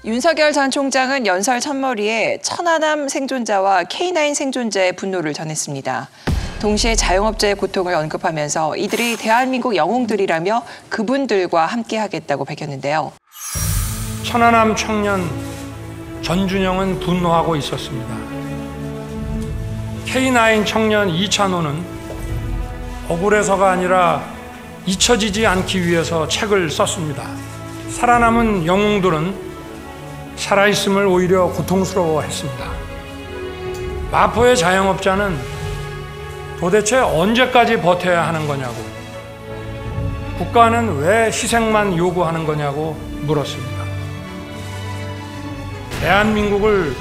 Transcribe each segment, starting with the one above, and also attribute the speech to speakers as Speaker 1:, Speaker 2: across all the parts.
Speaker 1: 윤석열 전 총장은 연설 첫머리에 천안함 생존자와 K9 생존자의 분노를 전했습니다. 동시에 자영업자의 고통을 언급하면서 이들이 대한민국 영웅들이라며 그분들과 함께하겠다고 밝혔는데요.
Speaker 2: 천안함 청년 전준영은 분노하고 있었습니다. K9 청년 이찬호는 억울해서가 아니라 잊혀지지 않기 위해서 책을 썼습니다. 살아남은 영웅들은 살아있음을 오히려 고통스러워했습니다. 마포의 자영업자는 도대체 언제까지 버텨야 하는 거냐고, 국가는 왜 희생만 요구하는 거냐고 물었습니다. 대한민국을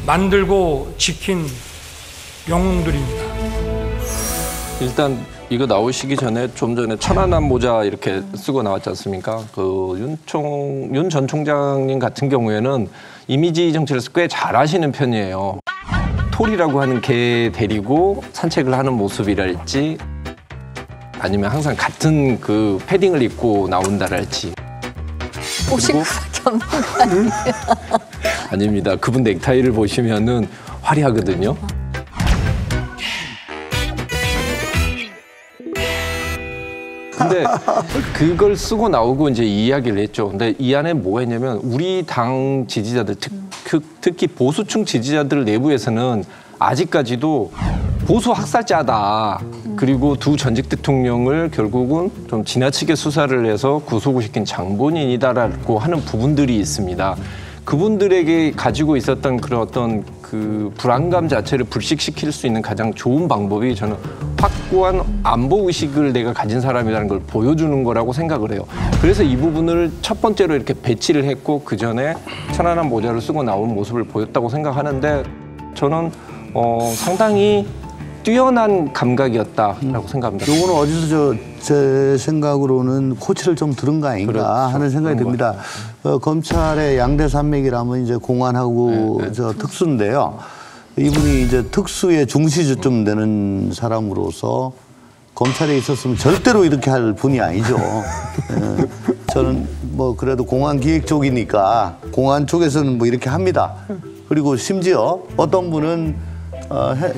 Speaker 2: 만들고 지킨 영웅들입니다.
Speaker 3: 일단 이거 나오시기 전에 좀 전에 천안함 모자 이렇게 쓰고 나왔지 않습니까? 윤 전 총장님 같은 경우에는 이미지 정치를 꽤 잘하시는 편이에요. 톨이라고 하는 개 데리고 산책을 하는 모습이랄지, 아니면 항상 같은 그 패딩을 입고 나온다랄지.
Speaker 4: 혹시 그렇게 없는 거 아니에요?
Speaker 3: 아닙니다. 그분 넥타이를 보시면은 화려하거든요. 근데 그걸 쓰고 나오고 이제 이야기를 했죠. 근데 이 안에 뭐가 있냐면 우리 당 지지자들, 특히 보수층 지지자들 내부에서는 아직까지도 보수 학살자다. 그리고 두 전직 대통령을 결국은 좀 지나치게 수사를 해서 구속을 시킨 장본인이다라고 하는 부분들이 있습니다. 그분들에게 가지고 있었던 그런 어떤 그 불안감 자체를 불식시킬 수 있는 가장 좋은 방법이 저는 확고한 안보 의식을 내가 가진 사람이라는 걸 보여주는 거라고 생각을 해요. 그래서 이 부분을 첫 번째로 이렇게 배치를 했고, 그 전에 천안함 모자를 쓰고 나온 모습을 보였다고 생각하는데, 저는 상당히 뛰어난 감각이었다라고 생각합니다.
Speaker 5: 요거는 어디서 제 생각으로는 코치를 좀 들은 거 아닌가
Speaker 3: 그렇죠.
Speaker 5: 하는 생각이 듭니다. 검찰의 양대 산맥이라면 이제 공안하고 특수인데요. 이분이 이제 특수의 중시주점 되는 사람으로서 검찰에 있었으면 절대로 이렇게 할 분이 아니죠. 저는 뭐 그래도 공안 기획 쪽이니까 공안 쪽에서는 뭐 이렇게 합니다. 그리고 심지어 어떤 분은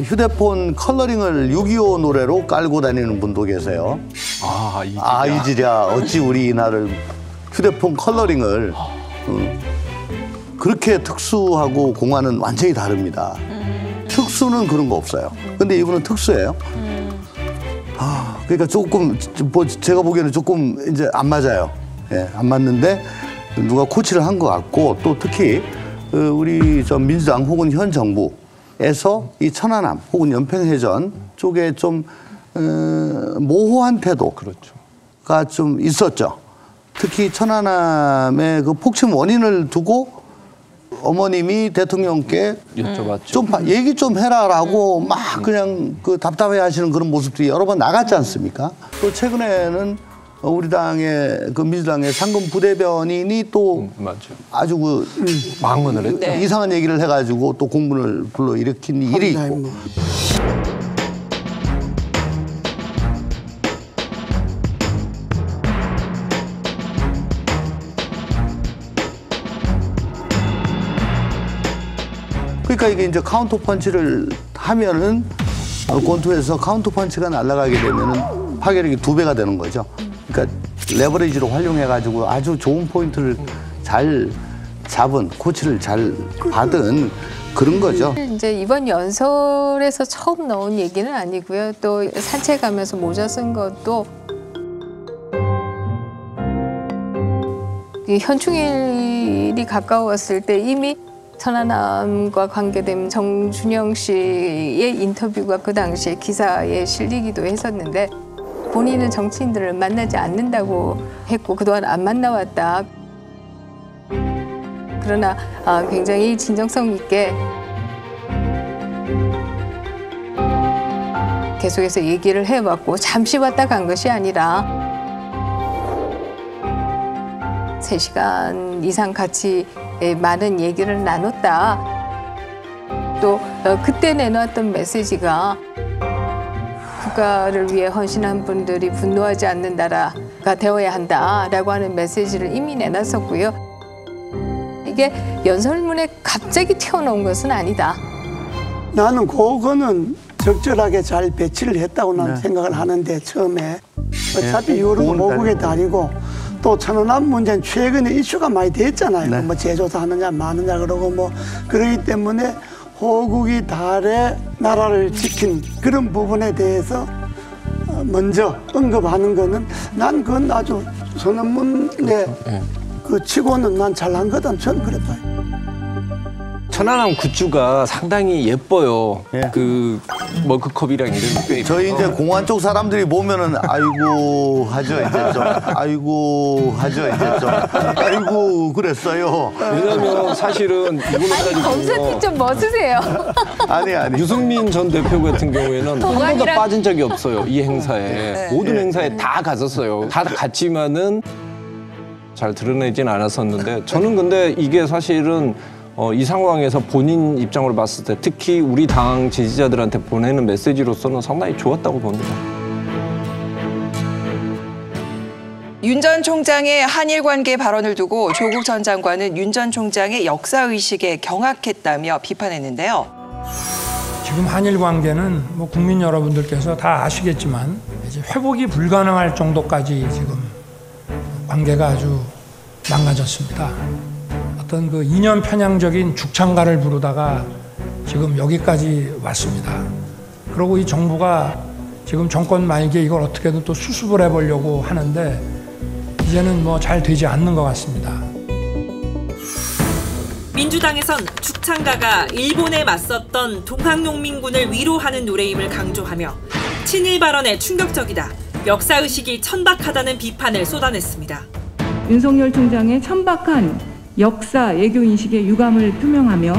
Speaker 5: 휴대폰 컬러링을 6.25 노래로 깔고 다니는 분도 계세요. 이지랴 어찌 우리 이날을 휴대폰 컬러링을 그렇게 특수하고 공안은 완전히 다릅니다. 특수는 그런 거 없어요. 근데 이분은 특수예요. 그러니까 조금 뭐 제가 보기에는 조금 이제 안 맞아요. 예, 안 맞는데 누가 코치를 한 것 같고, 또 특히 우리 저 민주당 혹은 현 정부에서 이 천안함 혹은 연평해전 쪽에 좀 모호한 태도가
Speaker 3: 그렇죠.
Speaker 5: 좀 있었죠. 특히 천안함의 그 폭침 원인을 두고 어머님이 대통령께
Speaker 3: 여쭤봤죠.
Speaker 5: 좀 얘기 좀 해라라고 막 그냥 그 답답해하시는 그런 모습들이 여러 번 나갔지 않습니까? 또 최근에는 우리 당의 그 민주당의 상금 부대변인이 또
Speaker 3: 맞죠.
Speaker 5: 아주 그
Speaker 3: 망언을 했죠.
Speaker 1: 네.
Speaker 5: 이상한 얘기를 해가지고 또 공분을 불러 일으킨 일이 있고. 그러니까 이게 이제 카운터 펀치를 하면은 권투에서 카운터 펀치가 날아가게 되면은 파괴력이 2배가 되는 거죠. 그러니까 레버리지로 활용해가지고 아주 좋은 포인트를 잘 잡은, 코치를 잘 받은 그런 거죠.
Speaker 4: 이제 이번 연설에서 처음 나온 얘기는 아니고요. 또 산책하면서 모자 쓴 것도 이 현충일이 가까웠을 때 이미 천안함과 관계된 정준영 씨의 인터뷰가 그 당시에 기사에 실리기도 했었는데, 본인은 정치인들을 만나지 않는다고 했고 그동안 안 만나왔다. 그러나 굉장히 진정성 있게 계속해서 얘기를 해왔고, 잠시 왔다 간 것이 아니라 3시간 이상 같이 많은 얘기를 나눴다. 또 그때 내놓았던 메시지가 국가를 위해 헌신한 분들이 분노하지 않는 나라가 되어야 한다라고 하는 메시지를 이미 내놨었고요. 이게 연설문에 갑자기 튀어나온 것은 아니다.
Speaker 6: 나는 그거는 적절하게 잘 배치를 했다고 나는 생각을 하는데 처음에 어차피 유럽 모국의 달이고 또 천안함 문제는 최근에 이슈가 많이 됐잖아요. 뭐 제조사하느냐 마느냐 그러고 뭐 그러기 때문에 호국이 달에 나라를 지킨 그런 부분에 대해서 먼저 언급하는 거는 난 그건 아주 선언문에 그 치고는 난 잘한 거다 저는 그래 봐요.
Speaker 3: 천안함 굿즈가 상당히 예뻐요. 그 머그컵이랑 이런 게.
Speaker 5: 저희 이제 공안 쪽 사람들이 보면은 아이고 하죠 이제 좀 아이고 하죠 이제 좀 아이고 그랬어요.
Speaker 3: 왜냐면 사실은 이걸로
Speaker 4: 검사님
Speaker 3: 따지면
Speaker 4: 좀 멋으세요.
Speaker 5: 아니
Speaker 3: 유승민 전 대표 같은 경우에는 한 번도
Speaker 4: 동안이랑-
Speaker 3: 빠진 적이 없어요. 이 행사에. 모든 행사에 다 갔었어요. 다 갔지만은 잘 드러내진 않았었는데 저는 근데 이게 사실은 이 상황에서 본인 입장으로 봤을 때 특히 우리 당 지지자들한테 보내는 메시지로서는 상당히 좋았다고 봅니다.
Speaker 1: 윤 전 총장의 한일 관계 발언을 두고 조국 전 장관은 윤 전 총장의 역사의식에 경악했다며 비판했는데요.
Speaker 2: 지금 한일 관계는 뭐 국민 여러분들께서 다 아시겠지만 이제 회복이 불가능할 정도까지 지금 관계가 아주 망가졌습니다. 어떤 그 이념 편향적인 죽창가를 부르다가 지금 여기까지 왔습니다. 그리고 이 정부가 지금 정권 말기에 이걸 어떻게든 또 수습을 해보려고 하는데 이제는 뭐 잘 되지 않는 것 같습니다.
Speaker 7: 민주당에선 죽창가가 일본에 맞섰던 동학농민군을 위로하는 노래임을 강조하며 친일 발언에 충격적이다, 역사의식이 천박하다는 비판을 쏟아냈습니다.
Speaker 8: 윤석열 총장의 천박한 역사 애교인식에 유감을 표명하며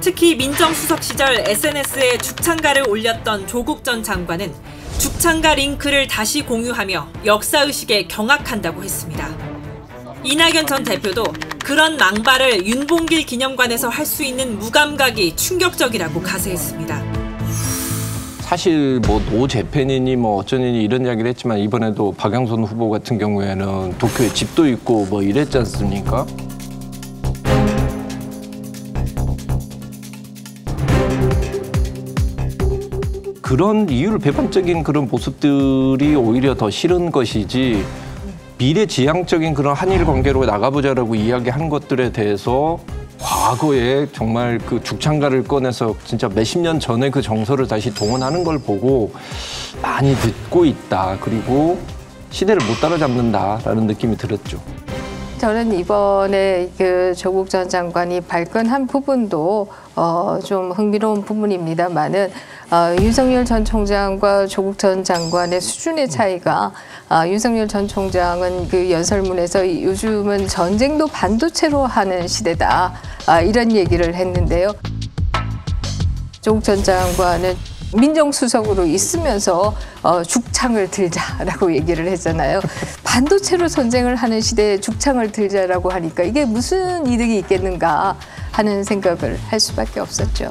Speaker 7: 특히 민정수석 시절 SNS에 죽창가를 올렸던 조국 전 장관은 죽창가 링크를 다시 공유하며 역사의식에 경악한다고 했습니다. 이낙연 전 대표도 그런 망발을 윤봉길 기념관에서 할 수 있는 무감각이 충격적이라고 가세했습니다.
Speaker 3: 사실 뭐 노재팬이니 뭐 어쩌니 이런 이야기를 했지만 이번에도 박영선 후보 같은 경우에는 도쿄에 집도 있고 뭐 이랬지 않습니까? 그런 이유를 비판적인 그런 모습들이 오히려 더 싫은 것이지 미래지향적인 그런 한일 관계로 나가보자라고 이야기한 것들에 대해서 과거에 정말 그 죽창가를 꺼내서 진짜 몇십 년 전에 그 정서를 다시 동원하는 걸 보고 많이 듣고 있다. 그리고 시대를 못 따라잡는다라는 느낌이 들었죠.
Speaker 4: 저는 이번에 그 조국 전 장관이 발끈한 부분도 좀 흥미로운 부분입니다만은 윤석열 전 총장과 조국 전 장관의 수준의 차이가 윤석열 전 총장은 그 연설문에서 요즘은 전쟁도 반도체로 하는 시대다 이런 얘기를 했는데요. 조국 전 장관은 민정수석으로 있으면서 죽창을 들자라고 얘기를 했잖아요. 반도체로 전쟁을 하는 시대에 죽창을 들자라고 하니까 이게 무슨 이득이 있겠는가 하는 생각을 할 수밖에 없었죠.